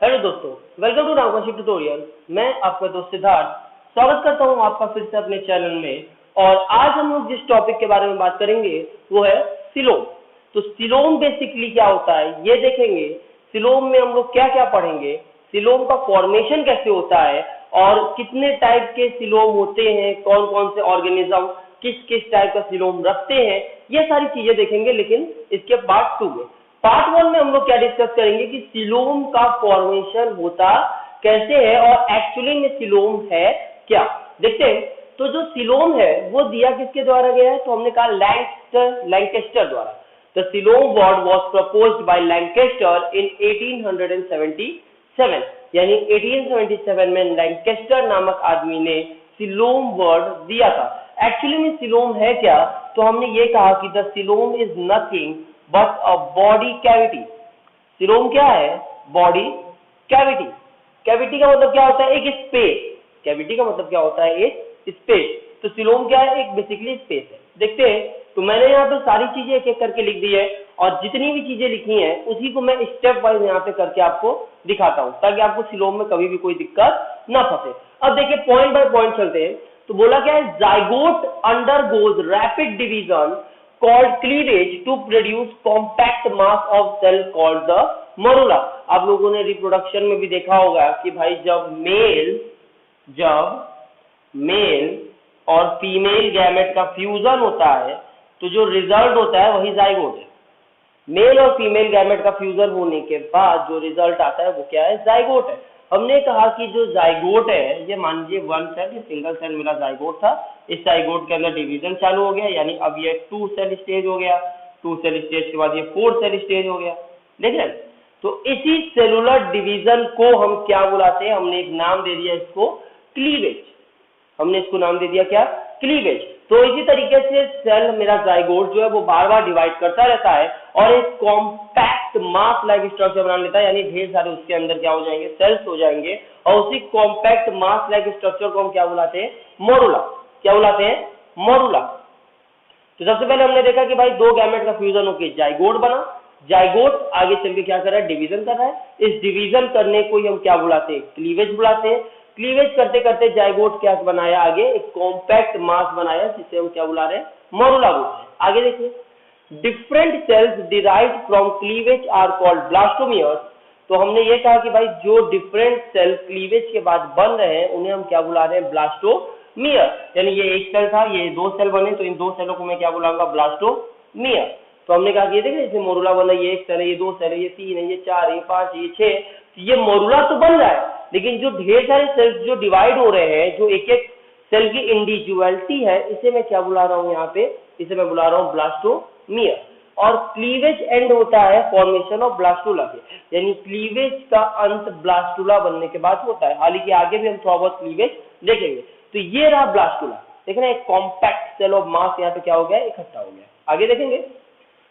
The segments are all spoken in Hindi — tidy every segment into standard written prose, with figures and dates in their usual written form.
हेलो दोस्तों, वेलकम टू नागवाशी ट्यूटोरियल। मैं आपका दोस्त सिद्धार्थ स्वागत करता हूं आपका फिर से अपने चैनल में। और आज हम लोग जिस टॉपिक के बारे में बात करेंगे वो है सिलोम। तो सिलोम बेसिकली क्या होता है ये देखेंगे। सिलोम में हम लोग क्या क्या पढ़ेंगे, सिलोम का फॉर्मेशन कैसे होता है और कितने टाइप के सिलोम होते हैं, कौन कौन से ऑर्गेनिज्म किस किस टाइप का सिलोम रखते हैं, ये सारी चीजें देखेंगे। लेकिन इसके पार्ट 2 में, पार्ट 1 में हम लोग क्या डिस्कस करेंगे कि सिलोम का फॉर्मेशन होता कैसे है और एक्चुअली में सिलोम है क्या। देखते हैं। तो जो सिलोम है वो दिया किसके द्वारा गया है, तो हमने कहा लैंकेस्टर द्वारा। The coelom word was proposed by Lankester in 1877, यानी 1877 में लैंकेस्टर नामक आदमी ने सिलोम वर्ड दिया था। एक्चुअली में सिलोम है क्या, तो हमने ये कहा कि the coelom is nothing but a body cavity. Coelom क्या है, बॉडी कैविटी। कैविटी का मतलब क्या होता है, एक स्पेस। कैविटी का मतलब क्या होता है, एक स्पेस। तो सिलोम क्या है, एक बेसिकली स्पेस है। देखते हैं। तो मैंने यहाँ पे सारी चीजें एक एक करके लिख दी है और जितनी भी चीजें लिखी हैं उसी को मैं स्टेप वाइज यहाँ पे करके आपको दिखाता हूँ ताकि आपको सिलोम में कभी भी कोई दिक्कत ना फंसे। अब देखिए, पॉइंट बाय पॉइंट चलते हैं। तो बोला क्या है, zygote undergoes rapid division called cleavage to produce compact mass of cell called the morula। आप लोगों ने रिप्रोडक्शन में भी देखा होगा कि भाई जब मेल और फीमेल गैमेट का फ्यूजन होता है तो जो रिजल्ट होता है वही जाइगोट है। मेल और फीमेल गैमेट का फ्यूजन होने के बाद जो रिजल्ट आता है वो क्या है, जाइगोट है। हमने कहा कि जो जाइगोट है, ये मान लीजिए वन सेल, सिंगल सेल मेरा जाइगोट था। इस जाइगोट के अंदर डिवीजन चालू हो गया, यानी अब ये 2 सेल स्टेज हो गया। 2 सेल स्टेज के बाद ये 4 सेल स्टेज हो गया। देख रहे हैं। तो इसी सेलुलर डिवीजन को हम क्या बुलाते हैं, हमने एक नाम दे दिया इसको क्लीवेज। हमने इसको नाम दे दिया क्या, क्लीवेज। तो इसी तरीके से सेल मेरा जाइगोट जो है वो बार बार डिवाइड करता रहता है और एक कॉम्पैक्ट मास लाइक स्ट्रक्चर बना लेता है, यानी ढेर सारे उसके अंदर क्या हो जाएंगे, सेल्स हो जाएंगे। और उसी कॉम्पैक्ट मास लाइक स्ट्रक्चर को हम क्या बुलाते हैं, मोरुला। क्या बुलाते हैं, मोरुला। तो सबसे पहले हमने देखा कि भाई 2 गैमेट का फ्यूजन होकर जाइगोट बना। जाइगोट आगे चल के क्या कर रहा है, डिवीजन कर रहा है। इस डिवीजन करने को ही हम क्या बुलाते हैं, क्लीवेज बुलाते हैं। क्लीवेज करते करते जाइगोट क्या बनाया, आगे एक कॉम्पैक्ट मास बनाया जिसे हम क्या बुला रहे हैं, मोरुला बुला रहे हैं। आगे देखिए, different cells derived from cleavage are called blastomeres. तो हमने ये कहा कि भाई जो डिफरेंट सेल क्लीवेज के बाद बन रहे हैं उन्हें हम क्या बुला रहे हैं, ब्लास्टोमियर। यानी ये एक सेल था, ये 2 सेल बने, तो इन 2 सेलों को मैं क्या बुलाऊंगा, ब्लास्टोमियर। तो हमने कहा कि ये देखिए, जैसे मोरुला बना, ये 1 सेल है, ये 2 सेल है, ये 3 है, ये 4 है, ये 5 है, ये 6। ये मोरुला तो बन रहा है, लेकिन जो ढेर सारे सेल्स जो डिवाइड हो रहे हैं, जो एक एक सेल की इंडिविजुअलिटी है, इसे मैं क्या बुला रहा हूं, यहाँ पे इसे मैं बुला रहा हूं ब्लास्टोमियर। और क्लीवेज एंड होता है फॉर्मेशन ऑफ ब्लास्टुला के, यानी क्लीवेज का अंत ब्लास्टुला बनने के बाद होता है। हालांकि आगे भी हम थोड़ा बहुत क्लीवेज देखेंगे। तो ये रहा ब्लास्टुला। देख रहे हैं, एक कॉम्पैक्ट सेल ऑफ मास यहाँ पे क्या हो गया, इकट्ठा हो गया। आगे देखेंगे।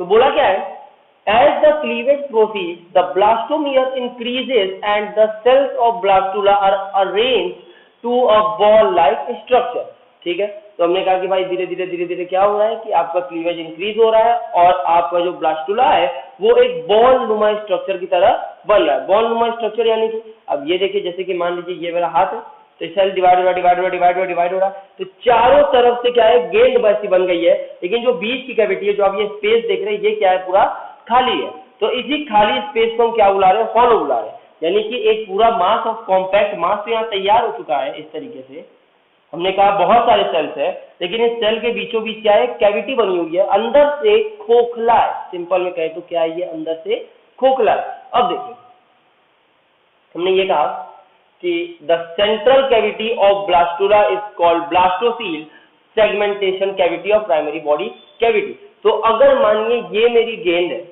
तो बोला क्या है, as the cleavage proceeds, the blastomere increases and the cells of blastula are arranged to a ball-like structure। ठीक है। तो हमने कहा कि भाई धीरे धीरे क्या हो रहा है कि आपका क्लीवेज इंक्रीज हो रहा है और आपका जो ब्लास्टुला है वो एक बॉल नुमा स्ट्रक्चर की तरह बन रहा है। बॉल नुमा स्ट्रक्चर यानी कि अब ये देखिए, जैसे कि मान लीजिए ये मेरा हाथ है, तो सेल डिवाइड हो रहा है। तो चारों तरफ से क्या है, गेंद वैसी बन गई है, लेकिन जो बीच की कैविटी है, जो आप ये स्पेस देख रहे हैं, ये क्या है, पूरा खाली है। तो इसी खाली स्पेस को हम क्या बुला रहे हैं, हॉलो बुला रहे हैं। यानी कि एक पूरा मास ऑफ कॉम्पैक्ट मास तो यहाँ तैयार हो चुका है। इस तरीके से हमने कहा बहुत सारे सेल्स है, लेकिन इस सेल के बीचों बीच क्या है, कैविटी बनी हुई है, अंदर से खोखला है। सिंपल में कहे तो क्या है, ये अंदर से खोखला है। अब देखिए, हमने ये कहा कि the central cavity of blastula is called blastocoel segmentation cavity of primary body cavity. तो अगर मानिए ये मेरी गेंद है,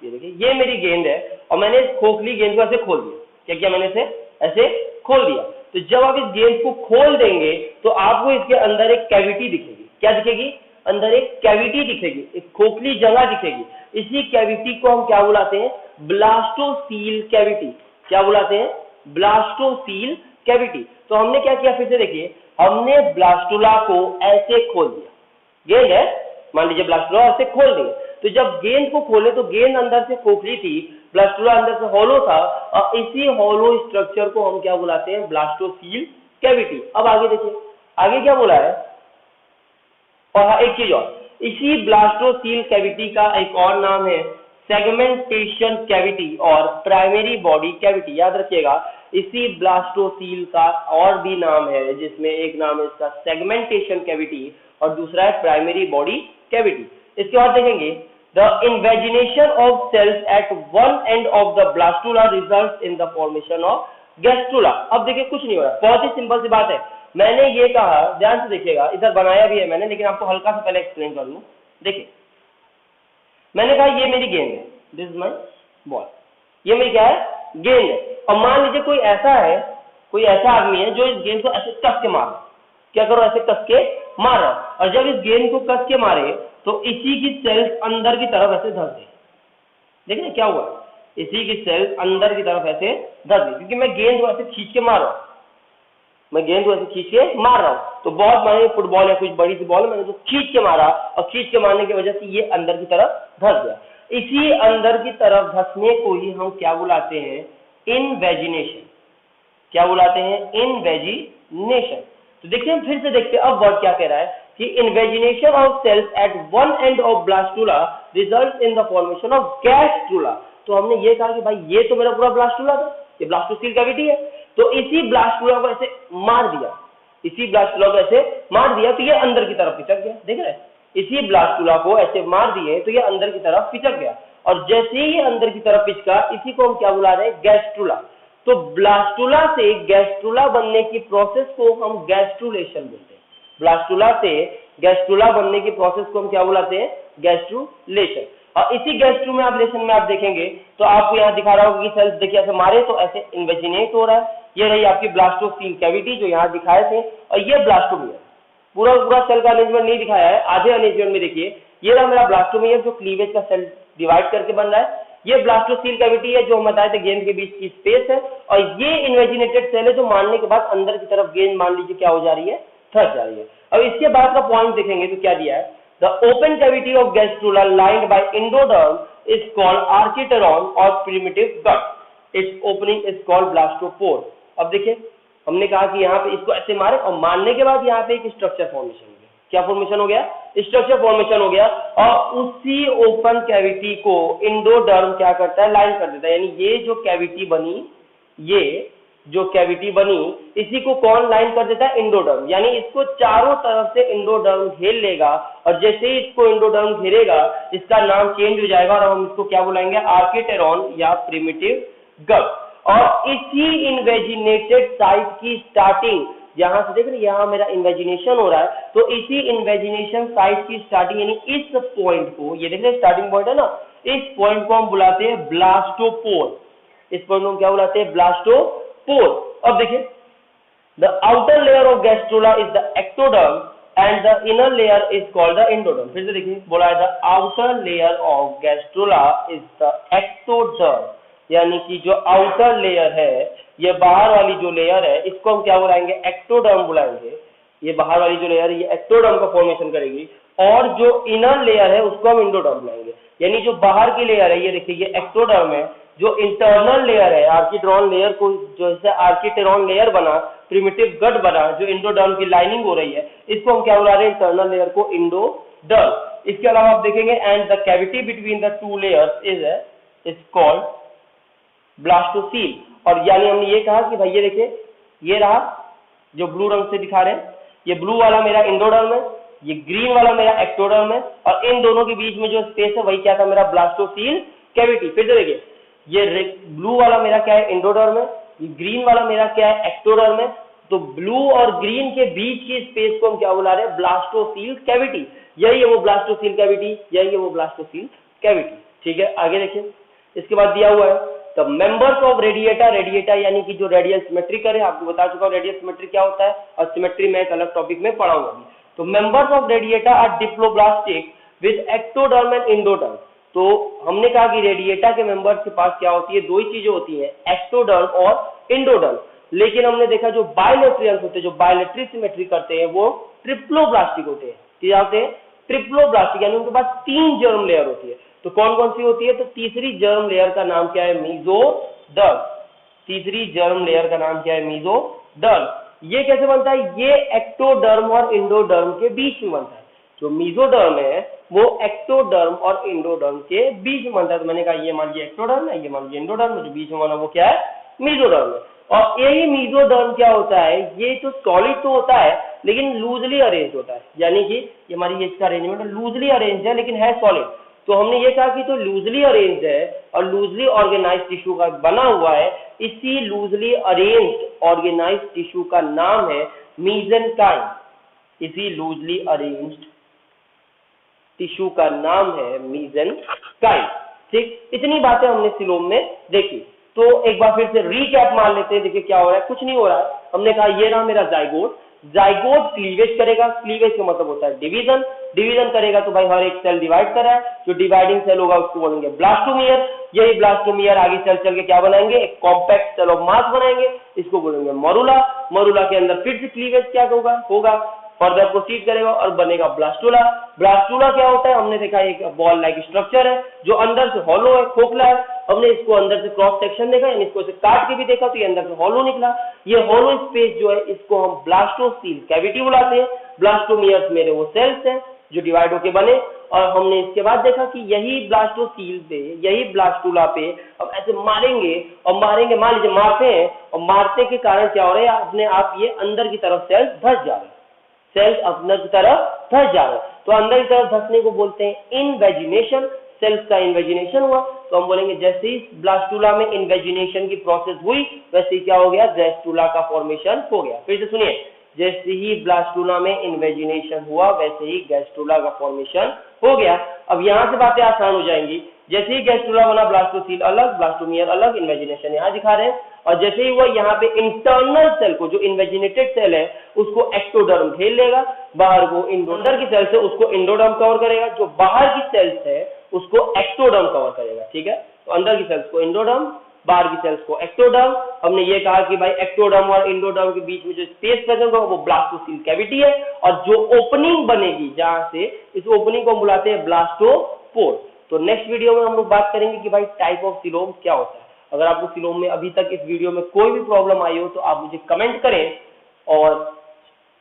ये देखिए ये मेरी गेंद है और मैंने इस खोखली गेंद को ऐसे खोल दिया। क्या किया मैंने, इसे ऐसे खोल दिया। तो जब आप इस गेंद को खोल देंगे तो आपको इसके अंदर एक कैविटी दिखेगी। क्या दिखेगी, अंदर एक कैविटी दिखेगी, एक खोखली जगह दिखेगी। इसी कैविटी को हम क्या बुलाते हैं, ब्लास्टोसील कैविटी। क्या बुलाते हैं, ब्लास्टोसील कैविटी। तो हमने क्या किया, फिर से देखिए, हमने ब्लास्टुला को ऐसे खोल दिया। गेंद है, मान लीजिए ब्लास्टुला ऐसे खोल दिया। तो जब गेंद को खोले तो गेंद अंदर से खोखली थी, ब्लास्टुला अंदर से हॉलो था और इसी हॉलो स्ट्रक्चर को हम क्या बुलाते हैं, ब्लास्टोसील कैविटी। अब आगे देखिए, आगे क्या बोला है, और हाँ एक चीज और, इसी ब्लास्टोसील कैविटी का एक और नाम है सेगमेंटेशन कैविटी और प्राइमरी बॉडी कैविटी। याद रखिएगा, इसी ब्लास्टोसील का और भी नाम है, जिसमें एक नाम है इसका सेगमेंटेशन कैविटी और दूसरा है प्राइमरी बॉडी कैविटी। इसके बाद देखेंगे, the invagination of cells at one end of the blastula results in the formation of gastrula. अब देखिए कुछ नहीं हो रहा, बहुत ही सिंपल सी बात है। मैंने ये कहा, ध्यान से देखिएगा, इधर बनाया भी है मैंने, लेकिन आपको हल्का सा पहले एक्सप्लेन कर लूं। देखिए, मैंने कहा ये मेरी गेंद है, दिस इज माई बॉल, ये मेरी क्या है, गेंद है। और मान लीजिए कोई ऐसा है, कोई ऐसा आदमी है जो इस गेंद को ऐसे कस के मार, क्या करो, ऐसे कस के मार रहा, और जब इस गेंद को कस के मारे तो इसी की सेल्स अंदर की तरफ ऐसे धस गई। देखिए क्या हुआ, इसी की सेल्स अंदर की तरफ ऐसे धस गई, क्योंकि मैं गेंद को ऐसे खींच के मार रहा हूं, मैं गेंद को ऐसे खींच के मार रहा हूं। तो बहुत माने फुटबॉल या कुछ बड़ी सी बॉल, मैंने तो खींच के मारा और खींच के मारने की वजह से ये अंदर की तरफ धस गया। इसी अंदर की तरफ धसने को ही हम क्या बुलाते हैं, इनवेजिनेशन। क्या बुलाते हैं, इनवेजिनेशन। तो देखिए, हम फिर से देखते हैं अब वर्ड क्या कह रहा है कि invagination of cells at one end of blastula result in the formation of gastrula. तो हमने ये कहा कि भाई ये तो मेरा पूरा ब्लास्टुला था, ये ब्लास्टोसील कैविटी है, तो इसी ब्लास्टुला को ऐसे मार दिया, इसी ब्लास्टुला को ऐसे मार दिया तो ये अंदर की तरफ पिचक गया। देख रहे हैं, इसी ब्लास्टुला को ऐसे मार दिए तो ये अंदर की तरफ पिचक गया, और जैसे ही ये अंदर की तरफ पिचका, इसी को हम क्या बुला रहे हैं, गैस्ट्रुला। तो ब्लास्टुला से गैस्ट्रुला बनने की प्रोसेस को हम गैस्ट्रुलेशन बोलते हैं। ब्लास्टुला से गैस्ट्रुला बनने की प्रोसेस को हम क्या बुलाते हैं, गैस्ट्रुलेशन। और इसी गैस्ट्रुलेशन में आप देखेंगे तो आपको यहाँ दिखा रहा होगा कि सेल्स देखिए ऐसे मारे तो ऐसे इन्वेजिनेट हो रहा है। ये रही आपकी ब्लास्टोसील कैविटी जो यहाँ दिखाए थे, और ये ब्लास्टोमियर। पूरा पूरा सेल का अरेंजमेंट नहीं दिखाया है, आधे अरेंजमेंट में देखिए, ये रहा मेरा ब्लास्टोमियर जो क्लीवेज का सेल डिवाइड करके बन रहा है। ये ब्लास्टोसील कैविटी है जो हम बताए थे गेंद के बीच की स्पेस है, और ये इन्वेजिनेटेड सेल है जो मारने के बाद अंदर की तरफ गेंद मान लीजिए क्या हो जा रही है, धस जा रही है। अब इसके बाद का पॉइंट देखेंगे तो क्या दिया है, the open cavity of gastrula lined by endoderm is called archenteron और primitive gut, its opening is called blastopore. अब देखिए, हमने कहा कि यहाँ पे इसको ऐसे मारे और मारने के बाद यहाँ पे एक स्ट्रक्चर फॉर्मेशन हो गया। क्या फॉर्मेशन हो गया, स्ट्रक्चर फॉर्मेशन हो गया, और उसी ओपन कैविटी को एंडोडर्म क्या करता है, लाइन कर देता है। यानी ये जो कैविटी बनी, ये जो कैविटी बनी, इसी को कौन लाइन कर देता है, एंडोडर्म। यानी इसको चारों तरफ से एंडोडर्म घेर लेगा, और जैसे ही इसको एंडोडर्म घेरेगा इसका नाम चेंज हो जाएगा और हम इसको क्या बुलाएंगे, आर्किटेरॉन या प्रिमिटिव गट। और इसी इन्वेजिनेटेड साइट की स्टार्टिंग, यहां से देख रहे हैं यहाँ मेरा इन्वेजिनेशन हो रहा है, तो इसी इन्वेजिनेशन साइट की स्टार्टिंग यानी इस पॉइंट को, ये देख रहे हैं स्टार्टिंग पॉइंट है ना, इस पॉइंट को हम बुलाते हैं ब्लास्टोपोर। इस पॉइंट को हम क्या बुलाते हैं, ब्लास्टोपोर। अब देखिए, the outer layer of gastrula is the ectoderm and the inner layer is called the endoderm. फिर से देखिए, बोला है the outer layer of gastrula is the ectoderm, यानी कि जो आउटर लेयर है, ये बाहर वाली जो लेयर है, इसको हम क्या बुलाएंगे, एक्टोडर्म बुलाएंगे। ये बाहर वाली जो लेयर है ये एक्टोडर्म का फॉर्मेशन करेगी, और जो इनर लेयर है उसको हम एंडोडर्म बुलाएंगे। यानी जो बाहर की लेयर है, ये देखिए ये एक्टोडर्म है, जो इंटरनल लेयर है, आर्किटेरॉन लेयर को, जो इससे आर्किटेरॉन लेयर बना, प्रिमिटिव गट बना, जो एंडोडर्म की लाइनिंग हो रही है, इसको हम क्या बुला रहे हैं, इंटरनल लेयर को एंडोडर्म। इसके अलावा आप देखेंगे, and the cavity between the two layers is called blastocoel. और यानी हमने ये कहा कि भाई ये देखिए, ये रहा जो ब्लू रंग से दिखा रहे हैं, ये ब्लू वाला मेरा एंडोडर्म है, ये ग्रीन वाला मेरा एक्टोडर्म है, और इन दोनों के बीच में जो स्पेस है वही क्या था, मेरा ब्लास्टोसील कैविटी। फिर से देखिए, ये ब्लू वाला मेरा क्या है, एंडोडर्म है, ये ग्रीन वाला मेरा क्या है, एक्टोडर्म है। तो ब्लू और ग्रीन के बीच की स्पेस को हम क्या बुला रहे हैं, ब्लास्टोसील कैविटी। यही है वो ब्लास्टोसील कैविटी, यही है वो ब्लास्टोसील कैविटी। ठीक है, आगे देखिए, इसके बाद दिया हुआ है the members of radiata. Radiata यानी कि जो रेडियल सिमेट्री करे, आपको बता चुका हूं रेडियल सिमेट्री क्या होता है, और सिमेट्री में एक अलग टॉपिक में पढ़ाऊंगा अभी। तो members of radiata are diploblastic with ectoderm and endoderm. तो हमने कहा कि रेडिएटा के मेंबर्स के पास क्या होती है, दो ही चीजें होती है, एक्टोडर्म और एंडोडर्म। लेकिन हमने देखा जो बायलेट्रियंस होते हैं, जो बायलेट्री सिमेट्री करते हैं, वो ट्रिप्लोब्लास्टिक होते हैं। क्या होते हैं, ट्रिप्लोब्लास्टिक, यानी उनके पास 3 जर्म लेयर होती है। तो कौन कौन सी होती है? तो तीसरी जर्म लेयर का नाम क्या है? मेसोडर्म। तीसरी जर्म लेयर का नाम क्या है? मेसोडर्म। ये कैसे बनता है? ये एक्टोडर्म और इंडोडर्म के बीच में बनता है। जो मेसोडर्म है वो एक्टोडर्म और इंडोडर्म के बीच में बनता है। तो मैंने कहा ये मान लीजिए एक्टोडर्म है, ये मान लीजिए इंडोडर्म है, जो बीच में बना वो क्या है? मेसोडर्म है। और यही मेसोडर्म क्या होता है? ये तो सॉलिड तो होता है लेकिन लूजली अरेंज होता है, यानी कि ये हमारी इसका अरेंजमेंट लूजली अरेंज है लेकिन है सॉलिड। तो हमने ये कहा कि तो लूजली अरेंज है और लूजली ऑर्गेनाइज्ड टिश्यू का बना हुआ है, इसी लूजली अरेंज्ड ऑर्गेनाइज्ड टिश्यू का नाम है मीसेनकाइम। इसी लूजली अरेंज्ड टिश्यू का नाम है मीसेनकाइम। ठीक, इतनी बातें हमने सीलोम में देखी। तो एक बार फिर से रीकैप मार लेते हैं। देखिए क्या हो रहा है, कुछ नहीं हो रहा है। हमने कहा ये रहा मेरा जाइगोट। जाइगोट क्लीवेज करेगा, क्लीवेज का मतलब होता है डिवीजन। डिवीजन करेगा तो भाई हर एक सेल डिवाइड कर रहा है, जो डिवाइडिंग सेल होगा उसको बोलेंगे ब्लास्टोमियर। यही ब्लास्टोमियर आगे चल के क्या बनाएंगे? एक कॉम्पैक्ट सेल ऑफ मास बनाएंगे, इसको बोलेंगे मरुला। मरुला के अंदर फिर से क्लीवेज क्या होगा फर्दर प्रोसीड करेगा और बनेगा ब्लास्टुला। ब्लास्टुला क्या होता है? हमने देखा एक बॉल लाइक स्ट्रक्चर है जो अंदर से हॉलो है, खोखला है। हमने इसको अंदर से क्रॉस सेक्शन देखा, यानी इसको काट के भी देखा तो ये अंदर से हॉलो निकला। ये हॉलो स्पेस जो है इसको हम ब्लास्टोसील कैविटी बुलाते हैं। ब्लास्टोमियर्स मेरे वो सेल्स हैं जो डिवाइड होके बने। और हमने इसके बाद देखा कि यही ब्लास्टोसील पे, यही ब्लास्टुला पे अब ऐसे मारेंगे और मारेंगे, मान लीजिए मारते हैं और मारने के कारण क्या हो रहा है? अपने आप ये अंदर की तरफ सेल्स धस जा रहे हैं, सेल्स अंदर की तरफ धस जा रहे हैं। तो अंदर की तरफ धसने को बोलते हैं इनवेजिनेशन। सेल्स का इन्वेजिनेशन हुआ तो हम बोलेंगे जैसे ही ब्लास्टुला में इन्वेजिनेशन की प्रोसेस हुई वैसे ही क्या हो गया? गैस्टुला का फॉर्मेशन हो गया। फिर से सुनिए, जैसे ही ब्लास्टुला में इन्वेजिनेशन हुआ वैसे ही गैस्टुला का फॉर्मेशन हो गया। अब यहां से बातें आसान हो जाएंगी। जैसे ही गैस्टुला बना, ब्लास्टोसील अलग, ब्लास्टोमियर अलग, इन्वेजिनेशन यहाँ दिखा रहे हैं। और जैसे ही हुआ यहाँ पे इंटरनल सेल को, जो इन्वेजिनेटेड सेल है उसको एक्टोडर्म घेर लेगा, बाहर को अंदर की सेल्स है उसको इंडोडर्म कवर करेगा, जो बाहर की सेल्स है उसको एक्टोडर्म कवर करेगा। ठीक है, तो अंदर की सेल्स को इंडोडर्म, बाहर की सेल्स को एक्टोडर्म। हमने ये कहा कि भाई एक्टोडर्म और इंडोडर्म के बीच में जो स्पेस प्रेजेंट होगा वो ब्लास्टोसील कैविटी है, और जो ओपनिंग बनेगी जहां से, इस ओपनिंग को हम बुलाते हैं ब्लास्टोपोर। तो नेक्स्ट वीडियो में हम लोग बात करेंगे कि भाई टाइप ऑफ सीलोम क्या होता है। अगर आपको सीलोम में अभी तक इस वीडियो में कोई भी प्रॉब्लम आई हो तो आप मुझे कमेंट करें, और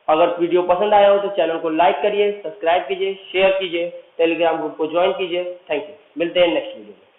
अगर वीडियो पसंद आया हो तो चैनल को लाइक करिए, सब्सक्राइब कीजिए, शेयर कीजिए, टेलीग्राम ग्रुप को ज्वाइन कीजिए। थैंक यू, मिलते हैं नेक्स्ट वीडियो में।